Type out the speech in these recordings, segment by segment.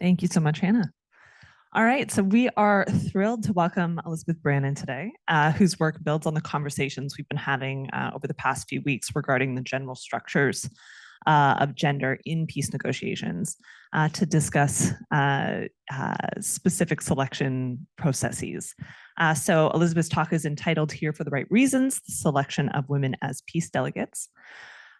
Thank you so much, Hannah. All right, so we are thrilled to welcome Elizabeth Brannon today, whose work builds on the conversations we've been having over the past few weeks regarding the general structures of gender in peace negotiations to discuss specific selection processes. So Elizabeth's talk is entitled Here for the Right Reasons, the Selection of Women as Peace Delegates.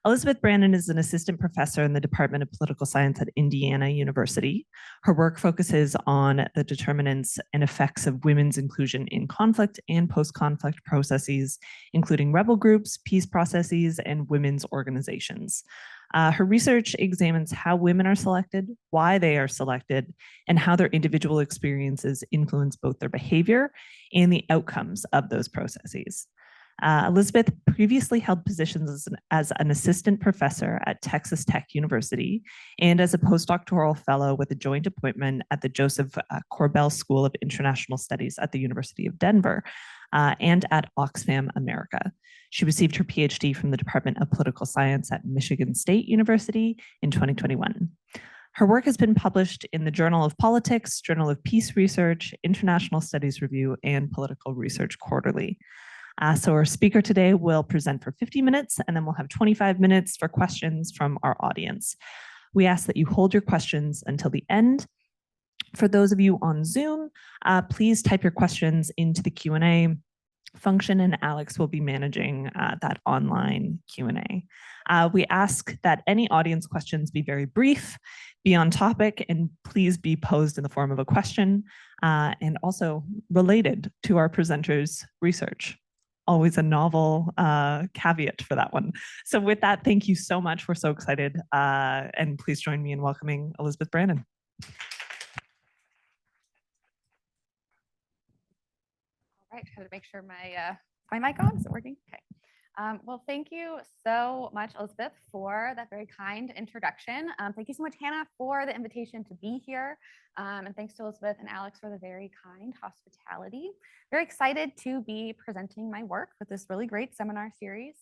Elizabeth Brannon is an assistant professor in the Department of Political Science at Indiana University. Her work focuses on the determinants and effects of women's inclusion in conflict and post-conflict processes, including rebel groups, peace processes, and women's organizations. Her research examines how women are selected, why they are selected, and how their individual experiences influence both their behavior and the outcomes of those processes. Elizabeth previously held positions as an assistant professor at Texas Tech University and as a postdoctoral fellow with a joint appointment at the Joseph Corbell School of International Studies at the University of Denver and at Oxfam America. She received her PhD from the Department of Political Science at Michigan State University in 2021. Her work has been published in the Journal of Politics, Journal of Peace Research, International Studies Review, and Political Research Quarterly. So our speaker today will present for 50 minutes, and then we'll have 25 minutes for questions from our audience. We ask that you hold your questions until the end. For those of you on Zoom, please type your questions into the Q&A function, and Alex will be managing that online Q&A. We ask that any audience questions be very brief, be on topic, and please be posed in the form of a question, and also related to our presenters' research. Always a novel caveat for that one. So with that, thank you so much. We're so excited. And please join me in welcoming Elizabeth Brannon. All right, try to make sure my mic on. Is it working? Okay. Well, thank you so much, Elizabeth, for that very kind introduction. Thank you so much, Hannah, for the invitation to be here. And thanks to Elizabeth and Alex for the very kind hospitality. Very excited to be presenting my work with this really great seminar series.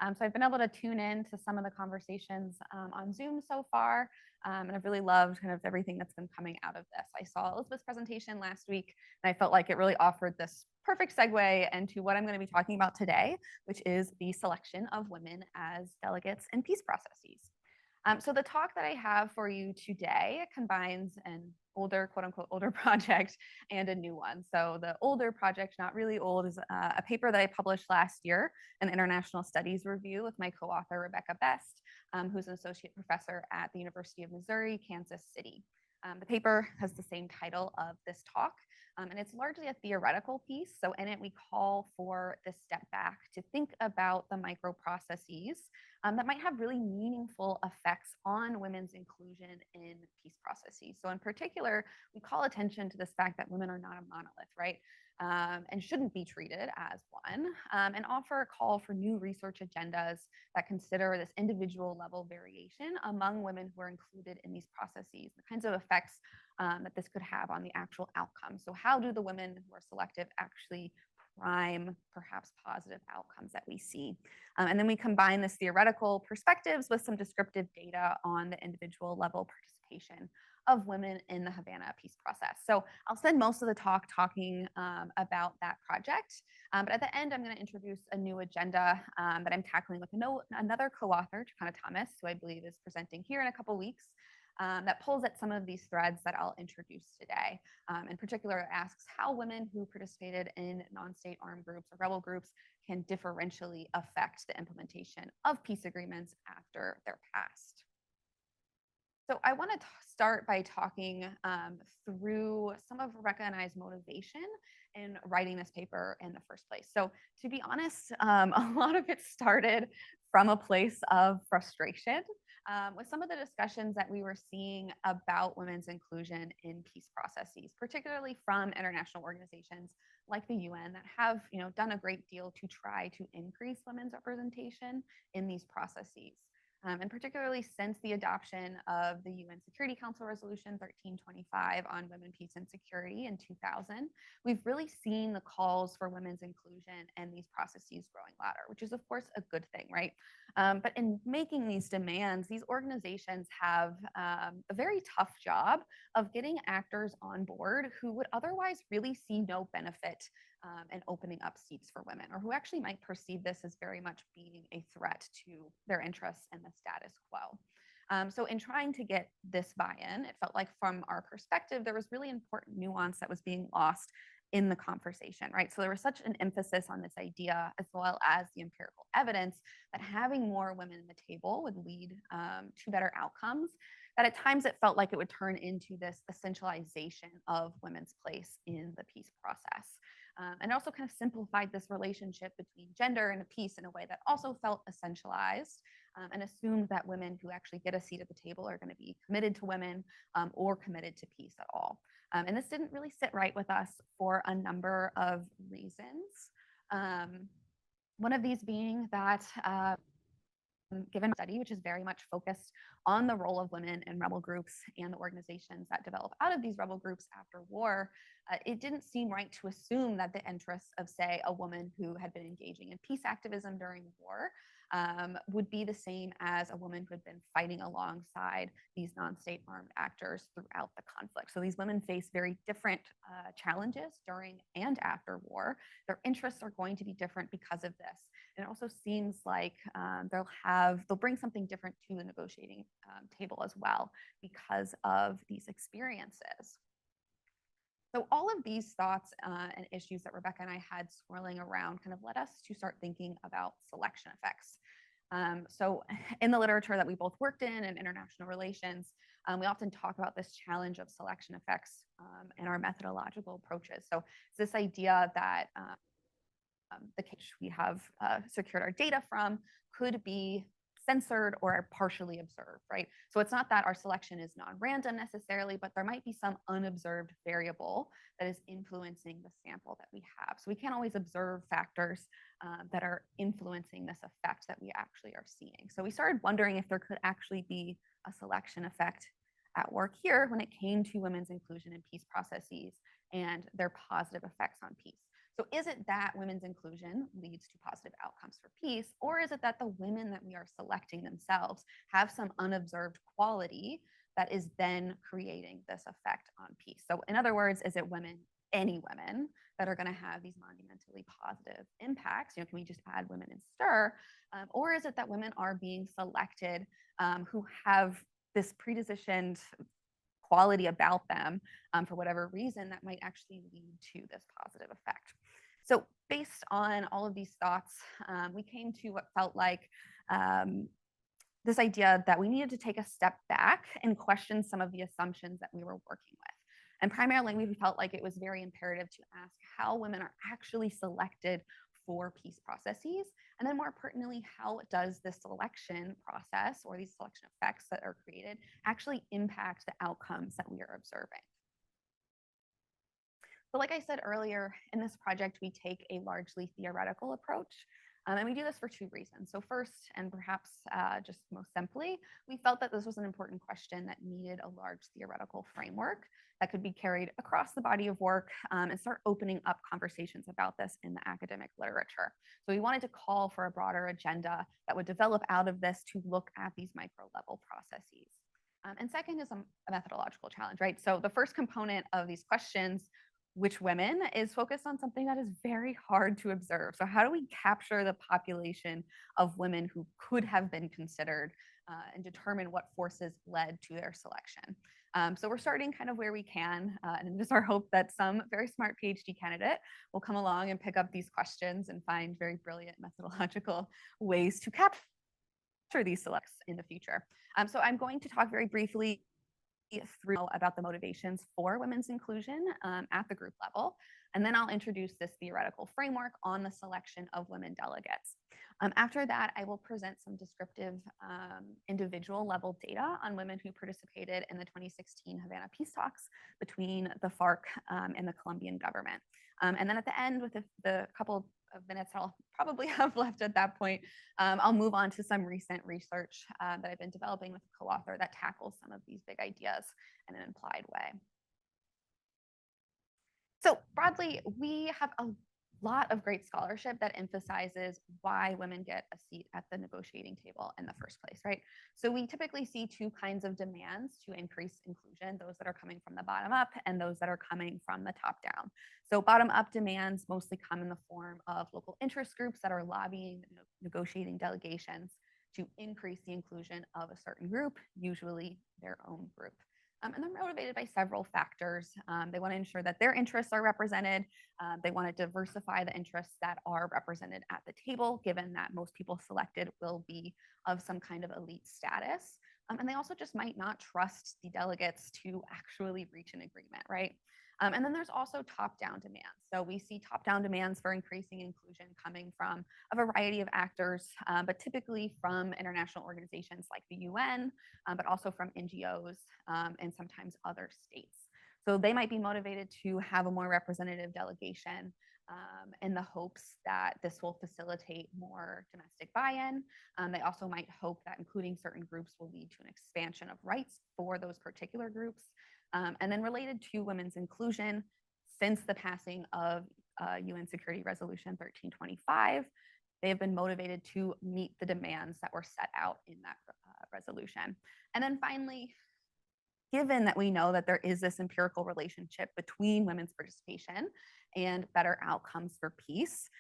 So I've been able to tune in to some of the conversations on Zoom so far, and I've really loved kind of everything that's been coming out of this. I saw Elizabeth's presentation last week, and I felt like it really offered this perfect segue into what I'm going to be talking about today, which is the selection of women as delegates in peace processes. So the talk that I have for you today combines an older, quote unquote, older project and a new one. So the older project, not really old, is a paper that I published last year, an international studies review with my co-author, Rebecca Best, who's an associate professor at the University of Missouri, Kansas City. The paper has the same title of this talk, and it's largely a theoretical piece. So in it, we call for this step back to think about the micro processes that might have really meaningful effects on women's inclusion in peace processes. So in particular, we call attention to this fact that women are not a monolith, right? And shouldn't be treated as one, and offer a call for new research agendas that consider this individual level variation among women who are included in these processes, the kinds of effects that this could have on the actual outcome. So how do the women who are selected actually prime perhaps positive outcomes that we see? And then we combine this theoretical perspectives with some descriptive data on the individual level participation of women in the Havana peace process. So I'll spend most of the talk talking about that project. But at the end, I'm going to introduce a new agenda that I'm tackling with another co-author, Chakana Thomas, who I believe is presenting here in a couple weeks, that pulls at some of these threads that I'll introduce today. In particular, it asks how women who participated in non-state armed groups or rebel groups can differentially affect the implementation of peace agreements after they're passed. So I want to start by talking through some of Rebecca and I's motivation in writing this paper in the first place. So to be honest, a lot of it started from a place of frustration with some of the discussions that we were seeing about women's inclusion in peace processes, particularly from international organizations like the UN that have done a great deal to try to increase women's representation in these processes. And particularly since the adoption of the UN Security Council Resolution 1325 on women, peace, and security in 2000, we've really seen the calls for women's inclusion and these processes growing louder, which is, of course, a good thing, right? But in making these demands, these organizations have a very tough job of getting actors on board who would otherwise really see no benefit in opening up seats for women, or who actually might perceive this as very much being a threat to their interests and the status quo. So in trying to get this buy-in, it felt like from our perspective, there was really important nuance that was being lost in the conversation, right? So there was such an emphasis on this idea, as well as the empirical evidence, that having more women in the table would lead to better outcomes, that at times it felt like it would turn into this essentialization of women's place in the peace process. And also kind of simplified this relationship between gender and peace in a way that also felt essentialized, and assumed that women who actually get a seat at the table are going to be committed to women or committed to peace at all. And this didn't really sit right with us for a number of reasons. One of these being that given study, which is very much focused on the role of women in rebel groups and the organizations that develop out of these rebel groups after war, it didn't seem right to assume that the interests of, say, a woman who had been engaging in peace activism during war would be the same as a woman who had been fighting alongside these non-state armed actors throughout the conflict. So these women face very different challenges during and after war. Their interests are going to be different because of this. And it also seems like they'll bring something different to the negotiating table as well because of these experiences. So all of these thoughts and issues that Rebecca and I had swirling around kind of led us to start thinking about selection effects. So in the literature that we both worked in international relations, we often talk about this challenge of selection effects in our methodological approaches. So it's this idea that the case we have secured our data from could be censored or partially observed, right? So it's not that our selection is non-random necessarily, but there might be some unobserved variable that is influencing the sample that we have. So we can't always observe factors that are influencing this effect that we actually are seeing. So we started wondering if there could actually be a selection effect at work here when it came to women's inclusion in peace processes and their positive effects on peace. So is it that women's inclusion leads to positive outcomes for peace, or is it that the women that we are selecting themselves have some unobserved quality that is then creating this effect on peace? So in other words, is it women, any women, that are going to have these monumentally positive impacts? Can we just add women in STIR? Or is it that women are being selected who have this predispositioned quality about them for whatever reason that might actually lead to this positive effect? So based on all of these thoughts, we came to what felt like this idea that we needed to take a step back and question some of the assumptions that we were working with. And primarily, we felt like it was very imperative to ask how women are actually selected for peace processes. And then more pertinently, how does the selection process or these selection effects that are created actually impact the outcomes that we are observing? So like I said earlier, in this project, we take a largely theoretical approach. And we do this for two reasons. So first, and perhaps just most simply, we felt that this was an important question that needed a large theoretical framework that could be carried across the body of work and start opening up conversations about this in the academic literature. So we wanted to call for a broader agenda that would develop out of this to look at these micro level processes. And second is a methodological challenge, right? So the first component of these questions, which women, is focused on something that is very hard to observe. So how do we capture the population of women who could have been considered and determine what forces led to their selection? So we're starting kind of where we can, and it is our hope that some very smart PhD candidate will come along and pick up these questions and find very brilliant methodological ways to capture these selects in the future. So I'm going to talk very briefly through about the motivations for women's inclusion at the group level. And then I'll introduce this theoretical framework on the selection of women delegates. After that, I will present some descriptive individual level data on women who participated in the 2016 Havana Peace Talks between the FARC and the Colombian government. And then at the end, with the couple of minutes I'll probably have left at that point, I'll move on to some recent research that I've been developing with a co-author that tackles some of these big ideas in an implied way. So broadly, we have a lot of great scholarship that emphasizes why women get a seat at the negotiating table in the first place, right? So we typically see two kinds of demands to increase inclusion, those that are coming from the bottom up and those that are coming from the top down. So bottom up demands mostly come in the form of local interest groups that are lobbying negotiating delegations to increase the inclusion of a certain group, usually their own group. And they're motivated by several factors. They want to ensure that their interests are represented. They want to diversify the interests that are represented at the table, given that most people selected will be of some kind of elite status. And they also just might not trust the delegates to actually reach an agreement, right? And then there's also top-down demands. So we see top-down demands for increasing inclusion coming from a variety of actors, but typically from international organizations like the UN, but also from NGOs and sometimes other states. So they might be motivated to have a more representative delegation in the hopes that this will facilitate more domestic buy-in. They also might hope that including certain groups will lead to an expansion of rights for those particular groups. And then related to women's inclusion, since the passing of UN Security Resolution 1325, they have been motivated to meet the demands that were set out in that resolution. And then finally, given that we know that there is this empirical relationship between women's participation and better outcomes for peace,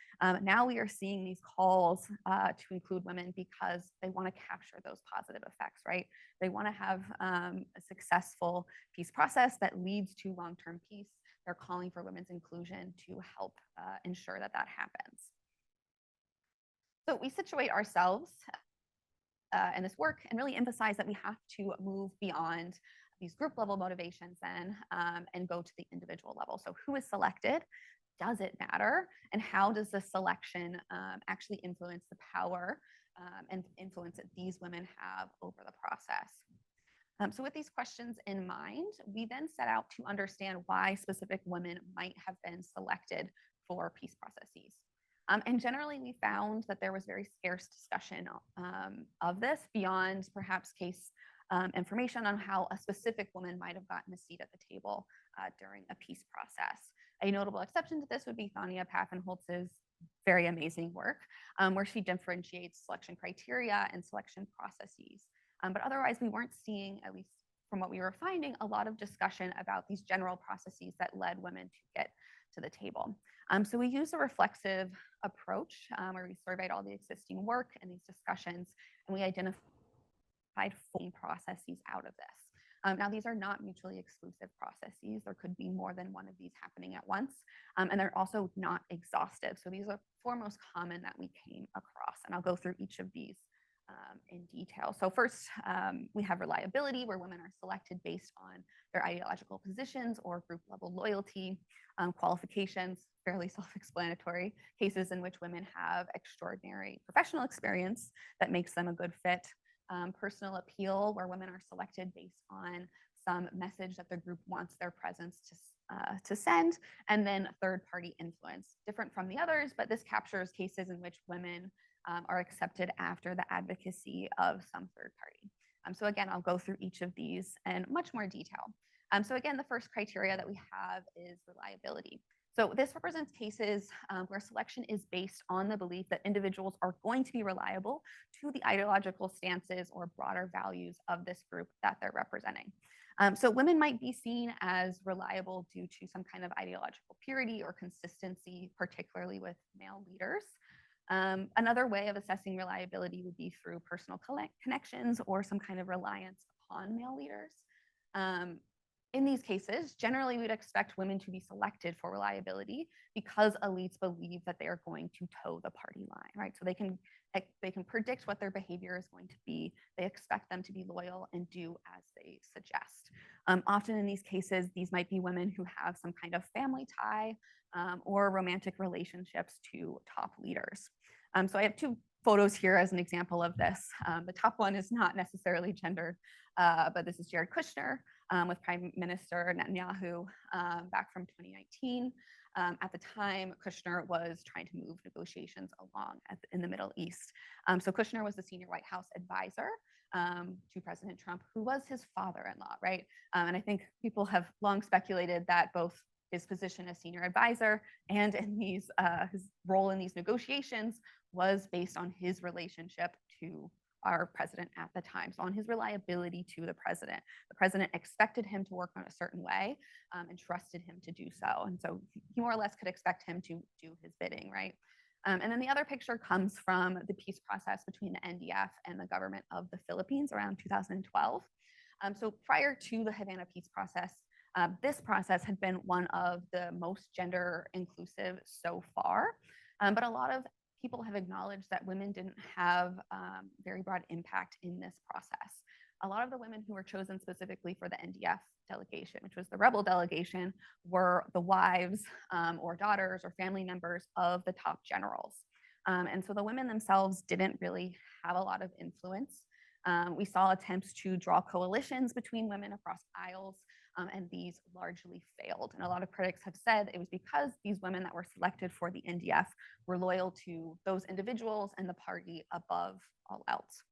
now we are seeing these calls to include women because they want to capture those positive effects, right? They want to have a successful peace process that leads to long-term peace. They're calling for women's inclusion to help ensure that that happens. So we situate ourselves in this work and really emphasize that we have to move beyond these group level motivations then and go to the individual level. So who is selected? Does it matter? And how does the selection actually influence the power and influence that these women have over the process? So with these questions in mind, we then set out to understand why specific women might have been selected for peace processes. And generally, we found that there was very scarce discussion of this beyond perhaps case information on how a specific woman might have gotten a seat at the table during a peace process. A notable exception to this would be Thania Pfaffenholz's very amazing work, where she differentiates selection criteria and selection processes. But otherwise, we weren't seeing, at least from what we were finding, a lot of discussion about these general processes that led women to get to the table. So we used a reflexive approach where we surveyed all the existing work and these discussions, and we identified 4 processes out of this. Now, these are not mutually exclusive processes. There could be more than one of these happening at once, and they're also not exhaustive. So these are 4 most common that we came across, and I'll go through each of these in detail. So first, we have reliability, where women are selected based on their ideological positions or group level loyalty. Qualifications, fairly self-explanatory, cases in which women have extraordinary professional experience that makes them a good fit. Personal appeal, where women are selected based on some message that the group wants their presence to send. And then third-party influence, different from the others, but this captures cases in which women are accepted after the advocacy of some third party. So again, I'll go through each of these in much more detail. So again, the first criteria that we have is reliability. So this represents cases where selection is based on the belief that individuals are going to be reliable to the ideological stances or broader values of this group that they're representing. So women might be seen as reliable due to some kind of ideological purity or consistency, particularly with male leaders. Another way of assessing reliability would be through personal connections or some kind of reliance upon male leaders. In these cases, generally we'd expect women to be selected for reliability because elites believe that they are going to toe the party line, right? So they can predict what their behavior is going to be. They expect them to be loyal and do as they suggest. Often in these cases, these might be women who have some kind of family tie or romantic relationships to top leaders. So I have 2 photos here as an example of this. The top one is not necessarily gendered, but this is Jared Kushner with Prime Minister Netanyahu back from 2019. At the time, Kushner was trying to move negotiations along in the Middle East. So Kushner was the senior White House advisor to President Trump, who was his father-in-law, right? And I think people have long speculated that both his position as senior advisor and in these his role in these negotiations was based on his relationship to our president at the time, so on his reliability to the president. The president expected him to work on a certain way and trusted him to do so. And so he more or less could expect him to do his bidding, right? And then the other picture comes from the peace process between the NDF and the government of the Philippines around 2012. So prior to the Havana Peace process, this process had been one of the most gender inclusive so far, but a lot of people have acknowledged that women didn't have very broad impact in this process. A lot of the women who were chosen specifically for the NDF delegation, which was the rebel delegation, were the wives or daughters or family members of the top generals. And so the women themselves didn't really have a lot of influence. We saw attempts to draw coalitions between women across aisles, and these largely failed. And a lot of critics have said it was because these women that were selected for the NDF were loyal to those individuals and the party above all else.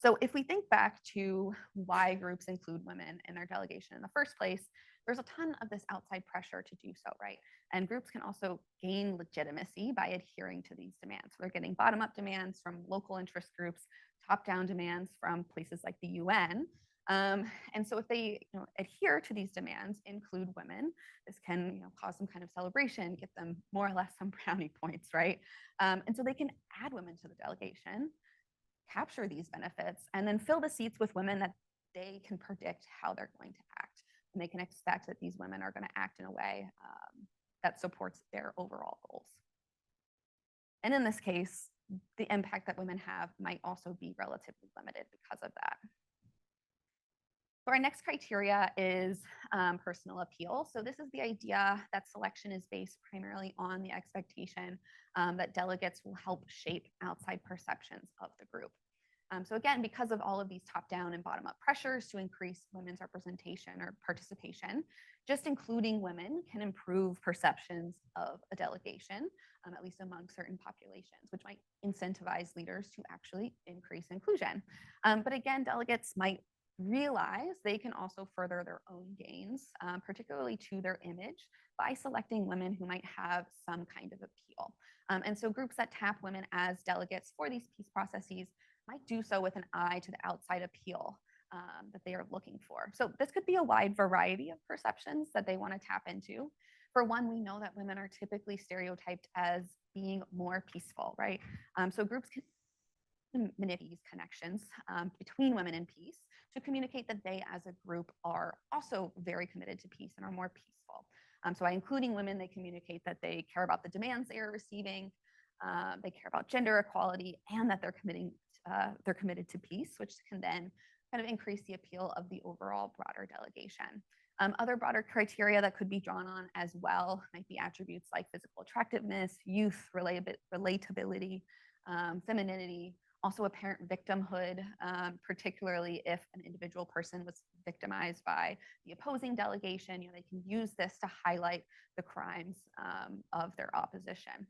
So if we think back to why groups include women in their delegation in the first place, there's a ton of this outside pressure to do so, right? And groups can also gain legitimacy by adhering to these demands. We're getting bottom-up demands from local interest groups, top-down demands from places like the UN. And so if they adhere to these demands, include women, this can cause some kind of celebration, get them more or less some brownie points, right? And so they can add women to the delegation, capture these benefits, and then fill the seats with women that they can predict how they're going to act. And they can expect that these women are going to act in a way that supports their overall goals. And in this case, the impact that women have might also be relatively limited because of that. So our next criteria is personal appeal. So this is the idea that selection is based primarily on the expectation that delegates will help shape outside perceptions of the group. So again, because of all of these top-down and bottom-up pressures to increase women's representation or participation, just including women can improve perceptions of a delegation, at least among certain populations, which might incentivize leaders to actually increase inclusion. But again, delegates might realize they can also further their own gains, particularly to their image, by selecting women who might have some kind of appeal. And so groups that tap women as delegates for these peace processes might do so with an eye to the outside appeal that they are looking for. So this could be a wide variety of perceptions that they want to tap into. For one, we know that women are typically stereotyped as being more peaceful, right? So groups can manipulate these connections between women and peace to communicate that they as a group are also very committed to peace and are more peaceful. So by including women, they communicate that they care about the demands they are receiving, they care about gender equality, and that they're committed to peace, which can then kind of increase the appeal of the overall broader delegation. Other broader criteria that could be drawn on as well might be attributes like physical attractiveness, youth, relatability, femininity, also apparent victimhood, particularly if an individual person was victimized by the opposing delegation. They can use this to highlight the crimes of their opposition.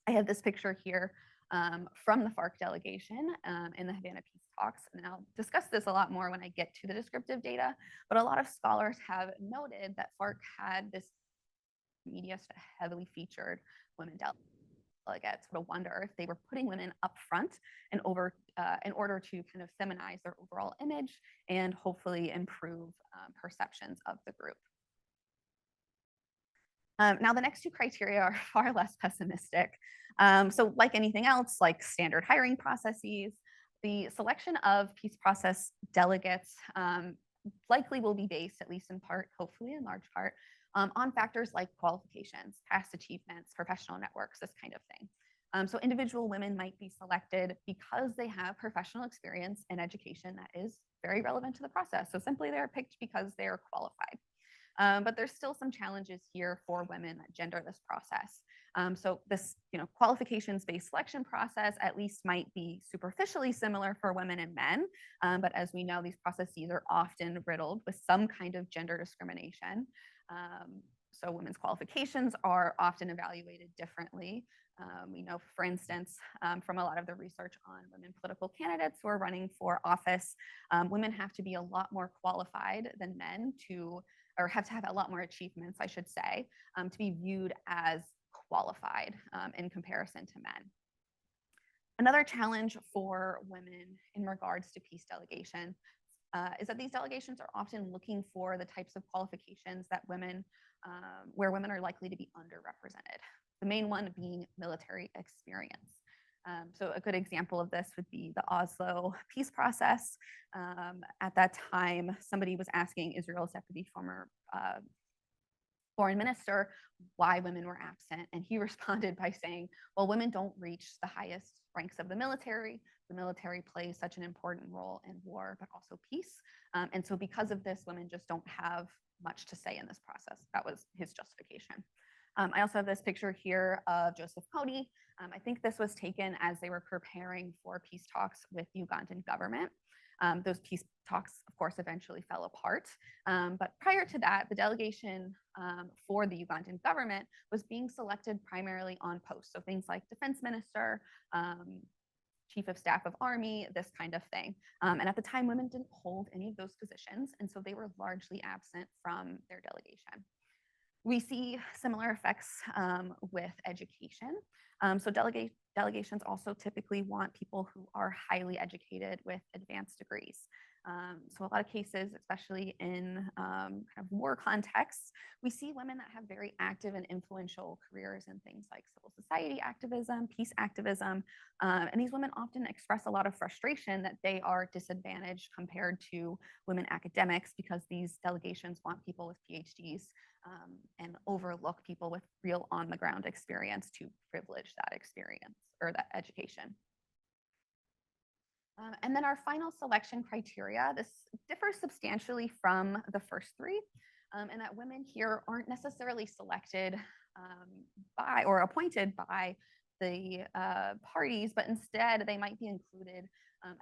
I have this picture here from the FARC delegation in the Havana Peace Talks, and I'll discuss this a lot more when I get to the descriptive data, but a lot of scholars have noted that FARC had this media heavily featured women delegates. To wonder if they were putting women up front in order to kind of feminize their overall image and hopefully improve perceptions of the group. Now, the next two criteria are far less pessimistic. So like anything else, like standard hiring processes, the selection of peace process delegates likely will be based, at least in part, hopefully in large part, on factors like qualifications, past achievements, professional networks, this kind of thing. So individual women might be selected because they have professional experience in education that is very relevant to the process. So simply they're picked because they're qualified. But there's still some challenges here for women that gender this process. So this qualifications-based selection process at least might be superficially similar for women and men. But as we know, these processes are often riddled with some kind of gender discrimination. So women's qualifications are often evaluated differently. We know, for instance, from a lot of the research on women political candidates who are running for office, women have to be a lot more qualified than men to or have to have a lot more achievements, I should say, to be viewed as qualified in comparison to men. Another challenge for women in regards to peace delegation is that these delegations are often looking for the types of qualifications that women, where women are likely to be underrepresented. The main one being military experience. So a good example of this would be the Oslo peace process. At that time, somebody was asking Israel's deputy former foreign minister why women were absent. And he responded by saying, well, women don't reach the highest ranks of the military. The military plays such an important role in war, but also peace. And so because of this, women just don't have much to say in this process. That was his justification. I also have this picture here of Joseph Kony. I think this was taken as they were preparing for peace talks with the Ugandan government. Those peace talks, of course, eventually fell apart. But prior to that, the delegation for the Ugandan government was being selected primarily on posts. So things like defense minister, chief of staff of army, this kind of thing. And at the time, women didn't hold any of those positions. And so they were largely absent from their delegation. We see similar effects with education. So delegations also typically want people who are highly educated with advanced degrees. So a lot of cases, especially in kind of war contexts, we see women that have very active and influential careers in things like civil society activism, peace activism. And these women often express a lot of frustration that they are disadvantaged compared to women academics because these delegations want people with PhDs and overlook people with real on-the-ground experience to privilege that experience or that education. And then our final selection criteria, this differs substantially from the first three, and that women here aren't necessarily selected by or appointed by the parties, but instead they might be included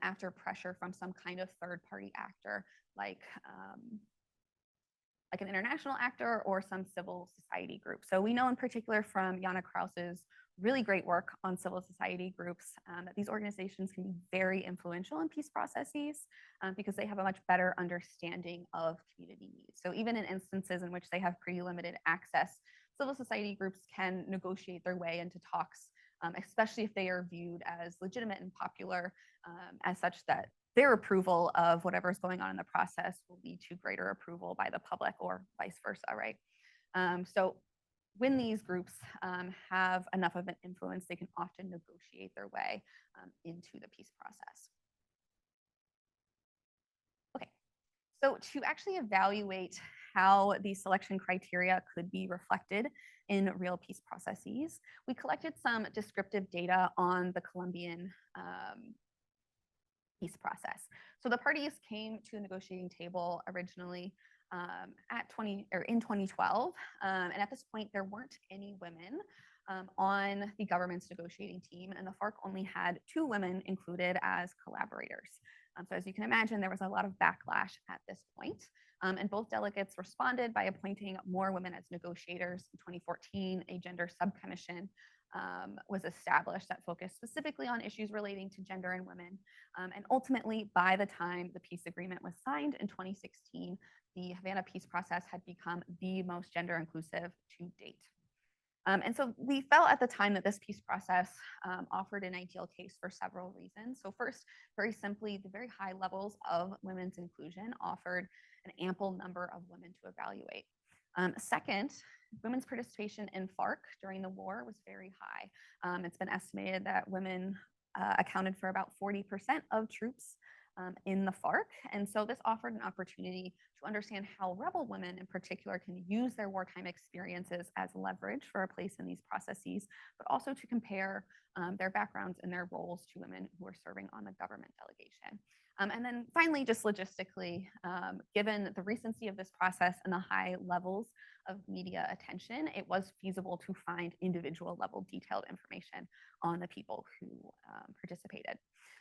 after pressure from some kind of third-party actor, like an international actor or some civil society group. So we know in particular from Jana Kraus's really great work on civil society groups that these organizations can be very influential in peace processes because they have a much better understanding of community needs. So even in instances in which they have pretty limited access, civil society groups can negotiate their way into talks, especially if they are viewed as legitimate and popular, as such that their approval of whatever's going on in the process will lead to greater approval by the public or vice versa, right? So when these groups have enough of an influence, they can often negotiate their way into the peace process. Okay, so to actually evaluate how these selection criteria could be reflected in real peace processes, we collected some descriptive data on the Colombian peace process. So the parties came to the negotiating table originally in 2012, and at this point there weren't any women on the government's negotiating team, and the FARC only had 2 women included as collaborators. So as you can imagine, there was a lot of backlash at this point, and both delegates responded by appointing more women as negotiators. In 2014, a gender subcommission was established that focused specifically on issues relating to gender and women. And ultimately, by the time the peace agreement was signed in 2016, the Havana Peace process had become the most gender inclusive to date. And so we felt at the time that this peace process offered an ideal case for several reasons. So first, very simply, the very high levels of women's inclusion offered an ample number of women to evaluate. Second, women's participation in FARC during the war was very high. It's been estimated that women accounted for about 40% of troops in the FARC. And so this offered an opportunity to understand how rebel women in particular can use their wartime experiences as leverage for a place in these processes, but also to compare their backgrounds and their roles to women who are serving on the government delegation. And then finally, just logistically, given the recency of this process and the high levels of media attention, it was feasible to find individual level detailed information on the people who participated.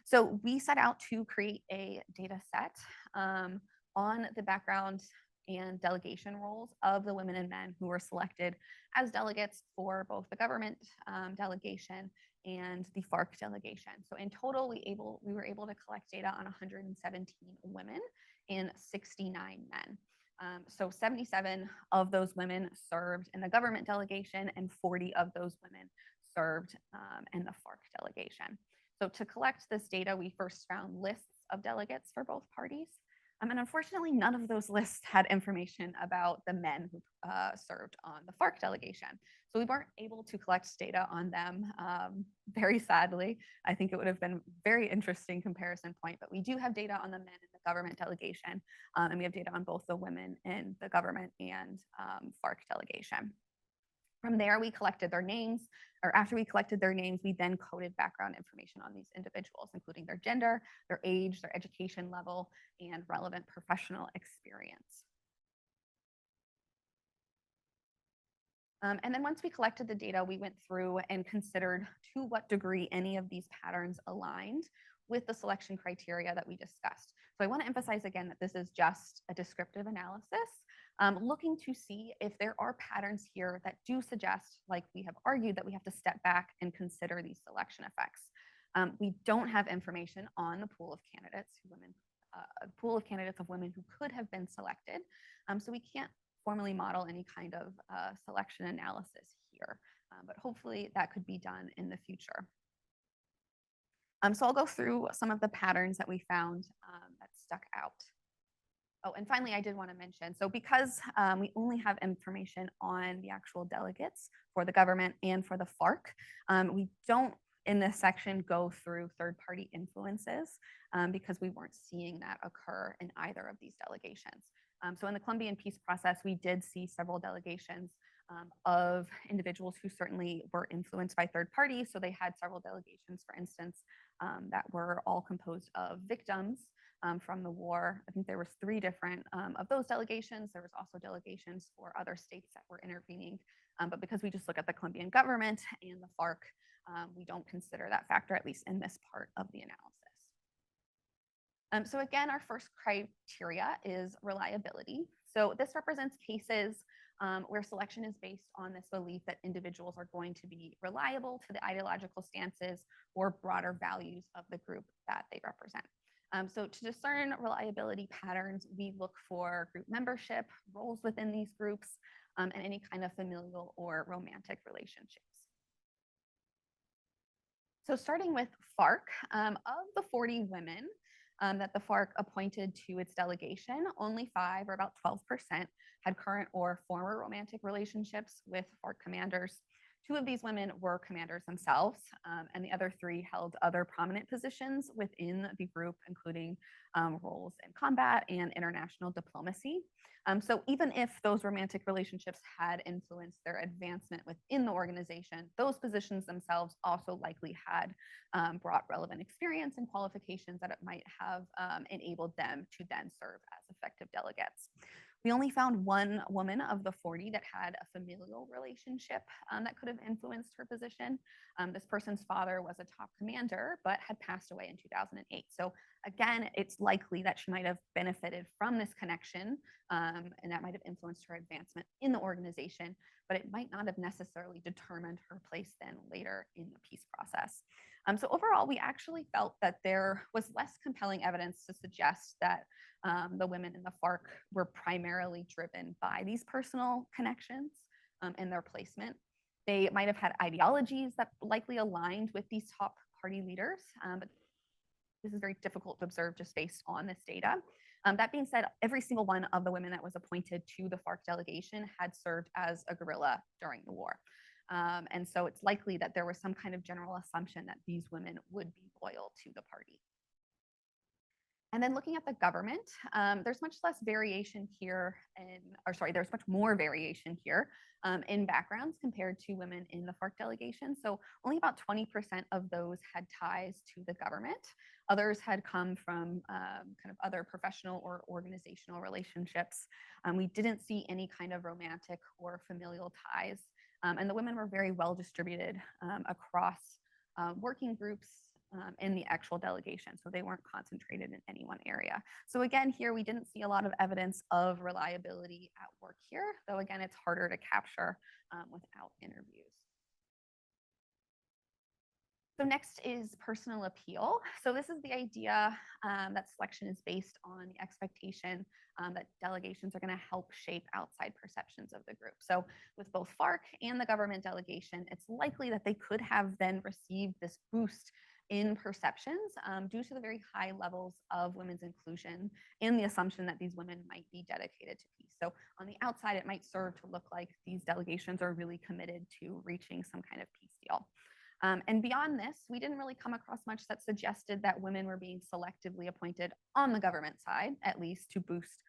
So we set out to create a data set on the background and delegation roles of the women and men who were selected as delegates for both the government delegation and the FARC delegation. So in total, we were able to collect data on 117 women and 69 men. So 77 of those women served in the government delegation and 40 of those women served in the FARC delegation. So to collect this data, we first found lists of delegates for both parties. And unfortunately, none of those lists had information about the men who served on the FARC delegation. So we weren't able to collect data on them, very sadly. I think it would have been a very interesting comparison point, but we do have data on the men in the government delegation, and we have data on both the women in the government and FARC delegation. From there, we collected their names, or after we collected their names, we then coded background information on these individuals, including their gender, their age, their education level, and relevant professional experience. And then once we collected the data, we went through and considered to what degree any of these patterns aligned with the selection criteria that we discussed. So I want to emphasize again that this is just a descriptive analysis, looking to see if there are patterns here that do suggest, like we have argued, that we have to step back and consider these selection effects. We don't have information on the pool of candidates of women who could have been selected. So we can't formally model any kind of selection analysis here, but hopefully that could be done in the future. So I'll go through some of the patterns that we found that stuck out. Oh, and finally, I did want to mention, so because we only have information on the actual delegates for the government and for the FARC, we don't in this section go through third-party influences because we weren't seeing that occur in either of these delegations. So in the Colombian peace process, we did see several delegations of individuals who certainly were influenced by third parties. So they had several delegations, for instance, that were all composed of victims from the war. I think there was 3 different of those delegations. There was also delegations for other states that were intervening. But because we just look at the Colombian government and the FARC, we don't consider that factor, at least in this part of the analysis. So again, our first criteria is reliability. So this represents cases where selection is based on this belief that individuals are going to be reliable to the ideological stances or broader values of the group that they represent. So to discern reliability patterns, we look for group membership, roles within these groups, and any kind of familial or romantic relationships. So starting with FARC, of the 40 women that the FARC appointed to its delegation, only 5, or about 12%, had current or former romantic relationships with FARC commanders. 2 of these women were commanders themselves, and the other 3 held other prominent positions within the group, including roles in combat and international diplomacy. So even if those romantic relationships had influenced their advancement within the organization, those positions themselves also likely had brought relevant experience and qualifications that it might have enabled them to then serve as effective delegates. We only found 1 woman of the 40 that had a familial relationship that could have influenced her position. This person's father was a top commander, but had passed away in 2008. So again, it's likely that she might have benefited from this connection, and that might have influenced her advancement in the organization, but it might not have necessarily determined her place then later in the peace process. So overall, we actually felt that there was less compelling evidence to suggest that the women in the FARC were primarily driven by these personal connections and their placement. They might have had ideologies that likely aligned with these top party leaders, but this is very difficult to observe just based on this data. That being said, every single one of the women that was appointed to the FARC delegation had served as a guerrilla during the war. And so it's likely that there was some kind of general assumption that these women would be loyal to the party. And then looking at the government, there's much less variation here, there's much more variation here in backgrounds compared to women in the FARC delegation. So only about 20% of those had ties to the government. Others had come from kind of other professional or organizational relationships. We didn't see any kind of romantic or familial ties. And the women were very well distributed across working groups in the actual delegation. So they weren't concentrated in any one area. So again, here we didn't see a lot of evidence of reliability at work here, though again, it's harder to capture without interviews. So next is personal appeal. So this is the idea that selection is based on the expectation that delegations are going to help shape outside perceptions of the group. So with both FARC and the government delegation, it's likely that they could have then received this boost in perceptions due to the very high levels of women's inclusion and the assumption that these women might be dedicated to peace. So on the outside, it might serve to look like these delegations are really committed to reaching some kind of peace deal. And beyond this, we didn't really come across much that suggested that women were being selectively appointed on the government side, at least to boost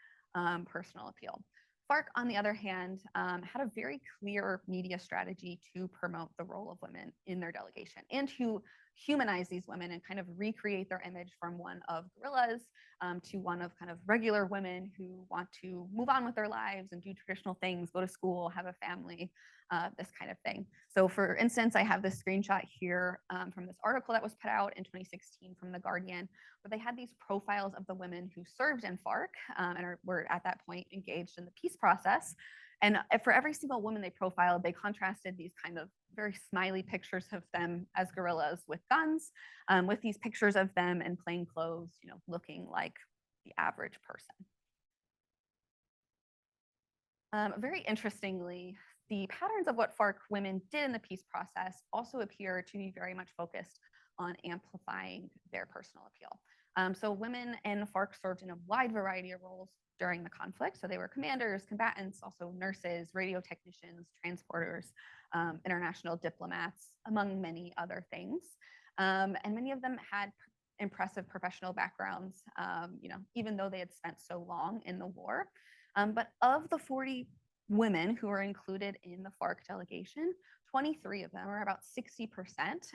personal appeal. FARC, on the other hand, had a very clear media strategy to promote the role of women in their delegation and to humanize these women and kind of recreate their image from one of guerrillas to one of kind of regular women who want to move on with their lives and do traditional things, go to school, have a family, this kind of thing. So for instance, I have this screenshot here from this article that was put out in 2016 from The Guardian, where they had these profiles of the women who served in FARC and were at that point engaged in the peace process. And for every single woman they profiled, they contrasted these kind of very smiley pictures of them as guerrillas with guns, with these pictures of them in plain clothes, you know, looking like the average person. Very interestingly, the patterns of what FARC women did in the peace process also appear to be very much focused on amplifying their personal appeal. So women in FARC served in a wide variety of roles during the conflict. So they were commanders, combatants, also nurses, radio technicians, transporters, international diplomats, among many other things. And many of them had impressive professional backgrounds, you know, even though they had spent so long in the war. But of the 40 women who were included in the FARC delegation, 23 of them, or about 60%,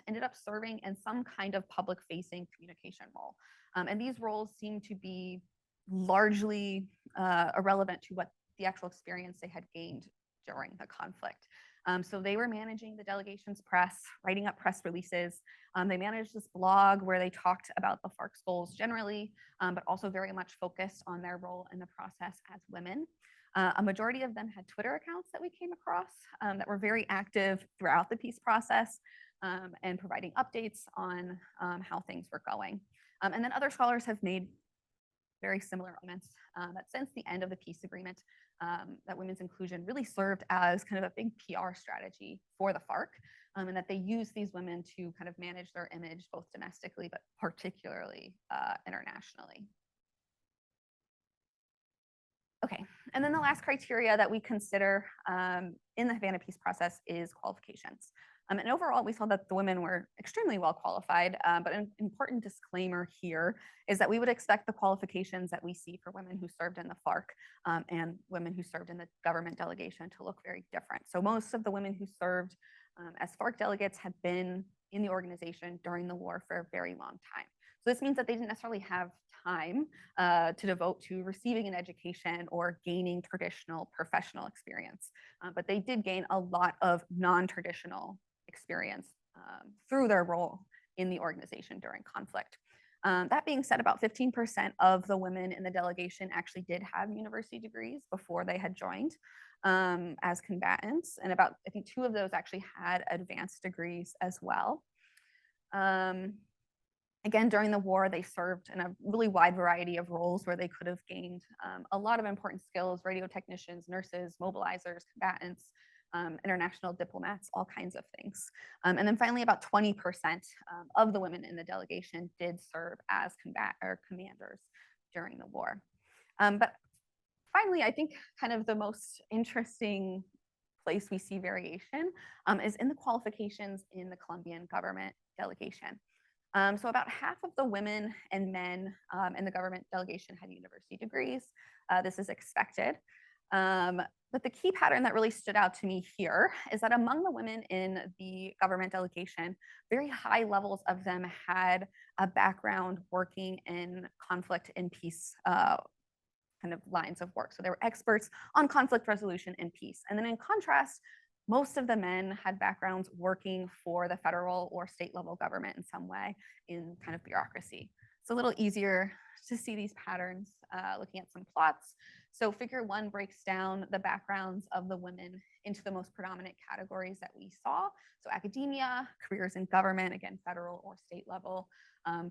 ended up serving in some kind of public-facing communication role. And these roles seem to be largely irrelevant to what the actual experience they had gained during the conflict. So they were managing the delegation's press, writing up press releases. They managed this blog where they talked about the FARC's goals generally, but also very much focused on their role in the process as women. A majority of them had Twitter accounts that we came across that were very active throughout the peace process and providing updates on how things were going. And then other scholars have made very similar comments that since the end of the peace agreement, that women's inclusion really served as kind of a big PR strategy for the FARC, and that they use these women to kind of manage their image both domestically, but particularly internationally. Okay, and then the last criteria that we consider in the Havana Peace process is qualifications. And overall, we saw that the women were extremely well qualified, but an important disclaimer here is that we would expect the qualifications that we see for women who served in the FARC and women who served in the government delegation to look very different. So most of the women who served as FARC delegates had been in the organization during the war for a very long time. So this means that they didn't necessarily have time to devote to receiving an education or gaining traditional professional experience, but they did gain a lot of non-traditional experience through their role in the organization during conflict. That being said, about 15% of the women in the delegation actually did have university degrees before they had joined as combatants, and about, I think, 2 of those actually had advanced degrees as well. Again, during the war, they served in a really wide variety of roles where they could have gained a lot of important skills: radio technicians, nurses, mobilizers, combatants, international diplomats, all kinds of things. And then finally, about 20% of the women in the delegation did serve as commanders during the war. But finally, I think kind of the most interesting place we see variation is in the qualifications in the Colombian government delegation. So about half of the women and men in the government delegation had university degrees. This is expected. But the key pattern that really stood out to me here is that among the women in the government delegation, very high levels of them had a background working in conflict and peace kind of lines of work. So they were experts on conflict resolution and peace. And then in contrast, most of the men had backgrounds working for the federal or state level government in some way in kind of bureaucracy. It's a little easier to see these patterns looking at some plots. So figure 1 breaks down the backgrounds of the women into the most predominant categories that we saw. So academia, careers in government, again, federal or state level,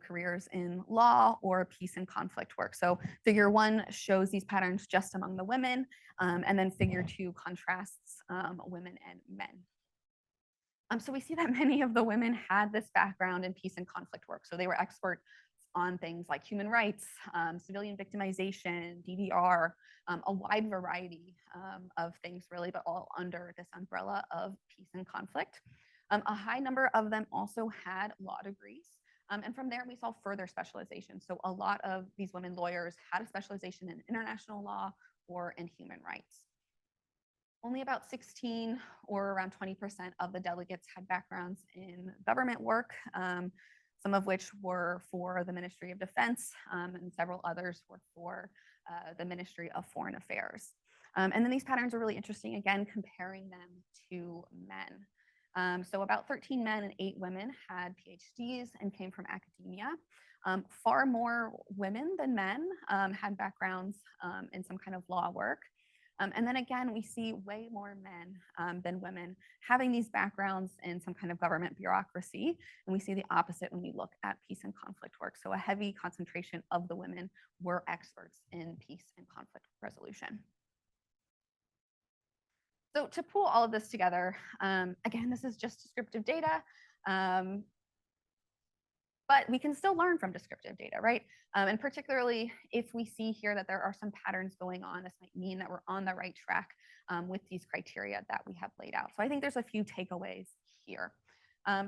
careers in law, or peace and conflict work. So figure 1 shows these patterns just among the women, and then figure 2 contrasts women and men. So we see that many of the women had this background in peace and conflict work. So they were experts on things like human rights, civilian victimization, DDR, a wide variety of things really, but all under this umbrella of peace and conflict. A high number of them also had law degrees. And from there, we saw further specialization. So a lot of these women lawyers had a specialization in international law or in human rights. Only about 16 or around 20% of the delegates had backgrounds in government work, some of which were for the Ministry of Defense, and several others were for the Ministry of Foreign Affairs. And then these patterns are really interesting, again, comparing them to men. So about 13 men and 8 women had PhDs and came from academia. Far more women than men had backgrounds in some kind of law work. And then again, we see way more men than women having these backgrounds in some kind of government bureaucracy. And we see the opposite when we look at peace and conflict work. So a heavy concentration of the women were experts in peace and conflict resolution. So to pull all of this together, again, this is just descriptive data. But we can still learn from descriptive data, right? And particularly if we see here that there are some patterns going on, this might mean that we're on the right track with these criteria that we have laid out. So I think there's a few takeaways here.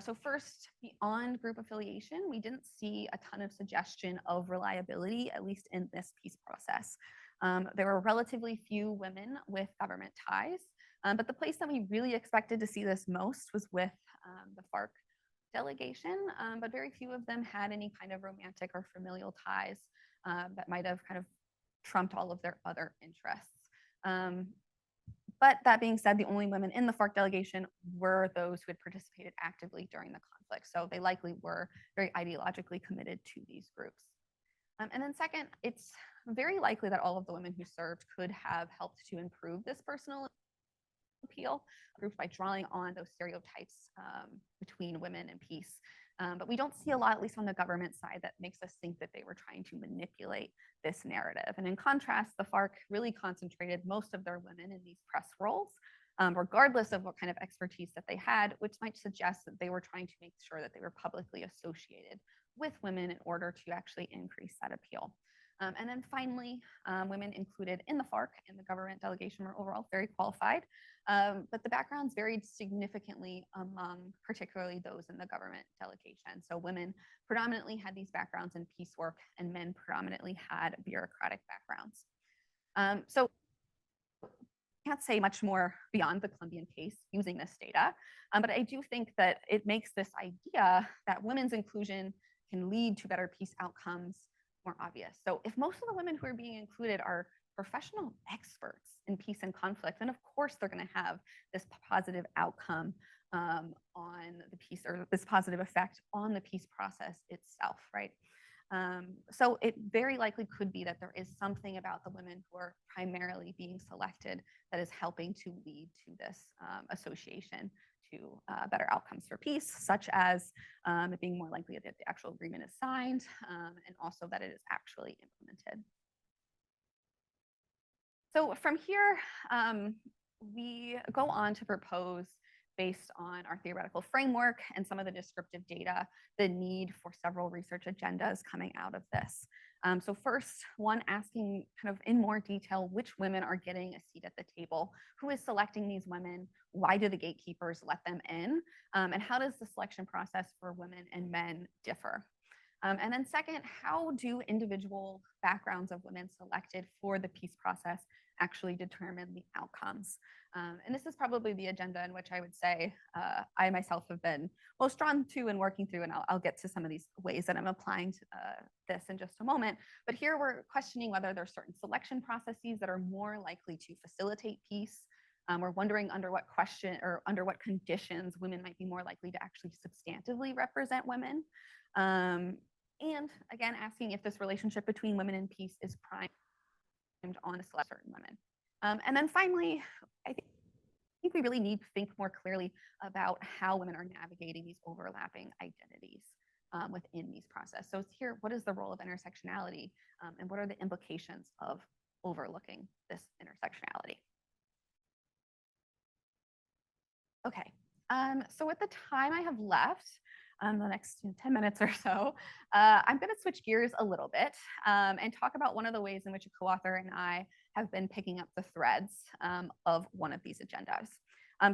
So first, beyond group affiliation, we didn't see a ton of suggestion of reliability, at least in this peace process. There were relatively few women with government ties, but the place that we really expected to see this most was with the FARC delegation, but very few of them had any kind of romantic or familial ties that might have kind of trumped all of their other interests. But that being said, the only women in the FARC delegation were those who had participated actively during the conflict. So they likely were very ideologically committed to these groups. And then second, it's very likely that all of the women who served could have helped to improve this personal appeal groups by drawing on those stereotypes between women and peace. But we don't see a lot, at least on the government side, that makes us think that they were trying to manipulate this narrative. And in contrast, the FARC really concentrated most of their women in these press roles, regardless of what kind of expertise that they had, which might suggest that they were trying to make sure that they were publicly associated with women in order to actually increase that appeal. And then finally, women included in the FARC and the government delegation were overall very qualified, but the backgrounds varied significantly among particularly those in the government delegation. So women predominantly had these backgrounds in peace work and men predominantly had bureaucratic backgrounds. So I can't say much more beyond the Colombian case using this data, but I do think that it makes this idea that women's inclusion can lead to better peace outcomes more obvious. So if most of the women who are being included are professional experts in peace and conflict, then of course they're going to have this positive outcome on the peace, or this positive effect on the peace process itself, right? So it very likely could be that there is something about the women who are primarily being selected that is helping to lead to this association to better outcomes for peace, such as it being more likely that the actual agreement is signed, and also that it is actually implemented. So from here, we go on to propose, based on our theoretical framework and some of the descriptive data, the need for several research agendas coming out of this. So first, one asking kind of in more detail which women are getting a seat at the table, who is selecting these women, why do the gatekeepers let them in, and how does the selection process for women and men differ? And then second, how do individual backgrounds of women selected for the peace process actually determine the outcomes? And this is probably the agenda in which I would say I myself have been most drawn to and working through, and I'll get to some of these ways that I'm applying to, this in just a moment. But here we're questioning whether there's certain selection processes that are more likely to facilitate peace. We're wondering under what question or under what conditions women might be more likely to actually substantively represent women. And again, asking if this relationship between women and peace is on to select certain women. And then finally, I think we really need to think more clearly about how women are navigating these overlapping identities within these processes. So here, what is the role of intersectionality, and what are the implications of overlooking this intersectionality? Okay, so with the time I have left, the next 10 minutes or so, I'm going to switch gears a little bit and talk about one of the ways in which a co-author and I have been picking up the threads of one of these agendas.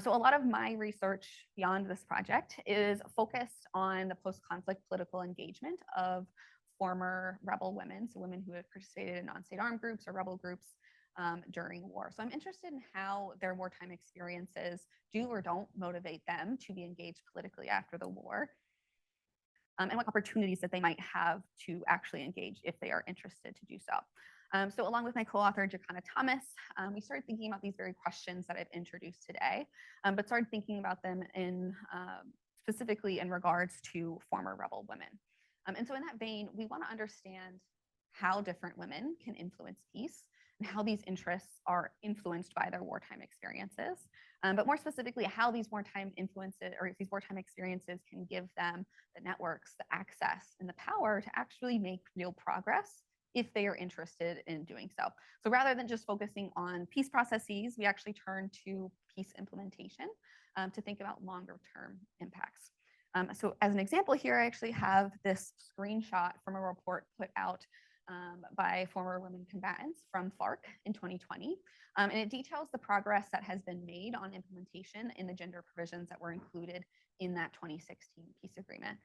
So a lot of my research beyond this project is focused on the post-conflict political engagement of former rebel women, so women who have participated in non-state armed groups or rebel groups during war. So I'm interested in how their wartime experiences do or don't motivate them to be engaged politically after the war, and what opportunities that they might have to actually engage if they are interested to do so. So along with my co-author, Jacana Thomas, we started thinking about these very questions that I've introduced today, but started thinking about them in specifically in regards to former rebel women. And so in that vein, we want to understand how different women can influence peace and how these interests are influenced by their wartime experiences. But more specifically, how these wartime influences or these wartime experiences can give them the networks, the access, and the power to actually make real progress if they are interested in doing so. So rather than just focusing on peace processes, we actually turn to peace implementation to think about longer term impacts. So as an example here, I actually have this screenshot from a report put out by former women combatants from FARC in 2020. And it details the progress that has been made on implementation in the gender provisions that were included in that 2016 peace agreement.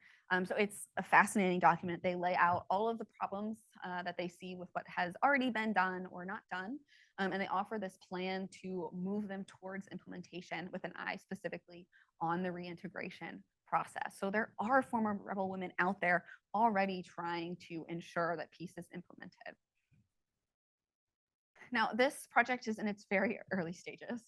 So it's a fascinating document. They lay out all of the problems that they see with what has already been done or not done. And they offer this plan to move them towards implementation with an eye specifically on the reintegration process. So there are former rebel women out there already trying to ensure that peace is implemented. Now, this project is in its very early stages.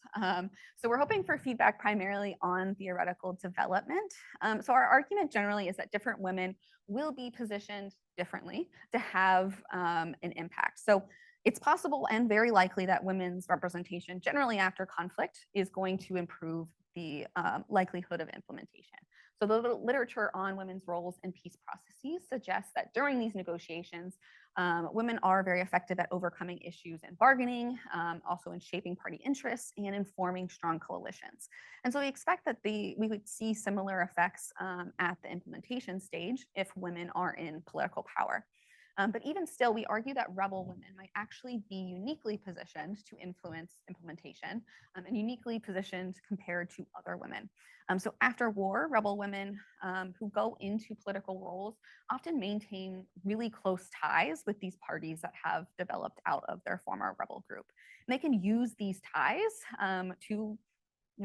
So we're hoping for feedback primarily on theoretical development. So our argument generally is that different women will be positioned differently to have an impact. So it's possible and very likely that women's representation generally after conflict is going to improve the likelihood of implementation. So the literature on women's roles in peace processes suggests that during these negotiations, women are very effective at overcoming issues in bargaining, also in shaping party interests and informing strong coalitions. And so we expect that we would see similar effects at the implementation stage if women are in political power. But even still, we argue that rebel women might actually be uniquely positioned to influence implementation and uniquely positioned compared to other women. So after war, rebel women who go into political roles often maintain really close ties with these parties that have developed out of their former rebel group. And they can use these ties to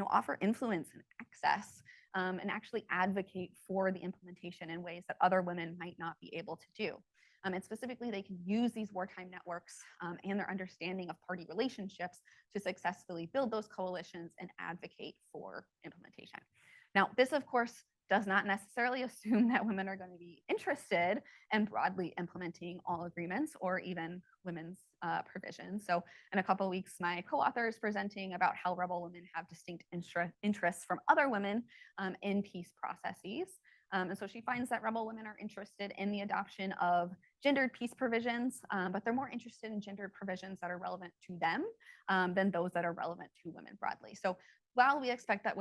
offer influence and access and actually advocate for the implementation in ways that other women might not be able to do. And specifically, they can use these wartime networks and their understanding of party relationships to successfully build those coalitions and advocate for implementation. Now, this, of course, does not necessarily assume that women are going to be interested in broadly implementing all agreements or even women's provisions. So in a couple of weeks, my co-author is presenting about how rebel women have distinct interests from other women in peace processes. And so she finds that rebel women are interested in the adoption of gendered peace provisions, but they're more interested in gendered provisions that are relevant to them than those that are relevant to women broadly. So while we expect that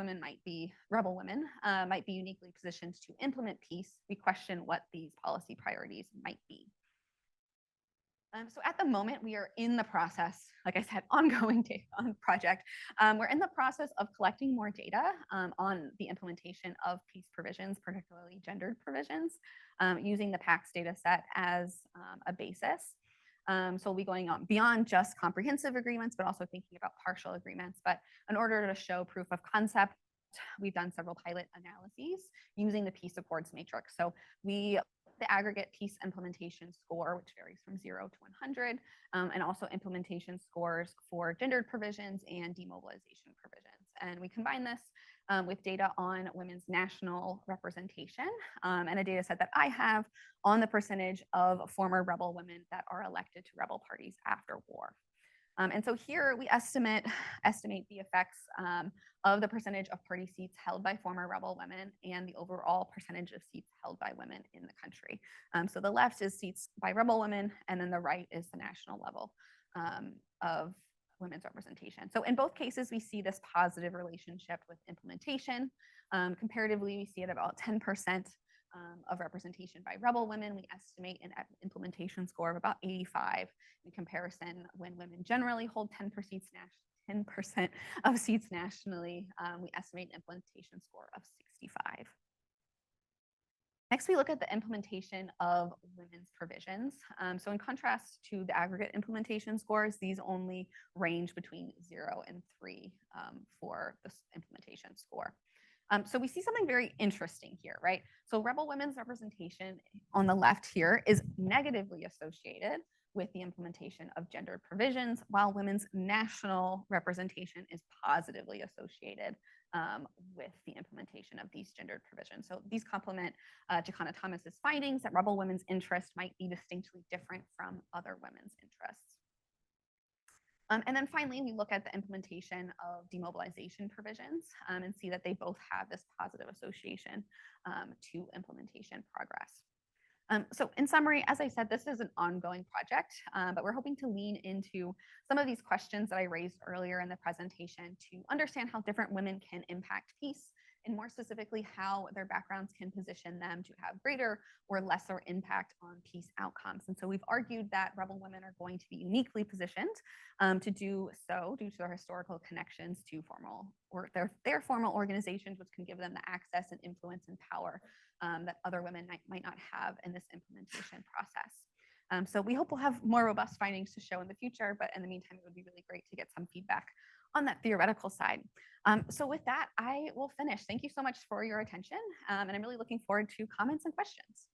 rebel women might be uniquely positioned to implement peace, we question what these policy priorities might be. So at the moment, we are in the process, like I said, ongoing project. We're in the process of collecting more data on the implementation of peace provisions, particularly gendered provisions, using the PACS data set as a basis. So we'll be going on beyond just comprehensive agreements, but also thinking about partial agreements. But in order to show proof of concept, we've done several pilot analyses using the peace accords matrix. So the aggregate peace implementation score, which varies from 0 to 100, and also implementation scores for gendered provisions and demobilization provisions. And we combine this with data on women's national representation and a data set that I have on the percentage of former rebel women that are elected to rebel parties after war. And so here we estimate the effects of the percentage of party seats held by former rebel women and the overall percentage of seats held by women in the country. So the left is seats by rebel women, and then the right is the national level of women's representation. So in both cases, we see this positive relationship with implementation. Comparatively, we see it about 10% of representation by rebel women. We estimate an implementation score of about 85 in comparison when women generally hold 10% of seats nationally. We estimate an implementation score of 65. Next, we look at the implementation of women's provisions. So in contrast to the aggregate implementation scores, these only range between 0 and 3 for this implementation score. So we see something very interesting here, right? So rebel women's representation on the left here is negatively associated with the implementation of gendered provisions, while women's national representation is positively associated with the implementation of these gendered provisions. So these complement Jacana Thomas's findings that rebel women's interests might be distinctly different from other women's interests. And then finally, we look at the implementation of demobilization provisions and see that they both have this positive association to implementation progress. So in summary, as I said, this is an ongoing project, but we're hoping to lean into some of these questions that I raised earlier in the presentation to understand how different women can impact peace, and more specifically, how their backgrounds can position them to have greater or lesser impact on peace outcomes. And so we've argued that rebel women are going to be uniquely positioned to do so due to their historical connections to formal or their formal organizations, which can give them the access and influence and power that other women might not have in this implementation process. So we hope we'll have more robust findings to show in the future, but in the meantime, it would be really great to get some feedback on that theoretical side. So with that, I will finish. Thank you so much for your attention, and I'm really looking forward to comments and questions.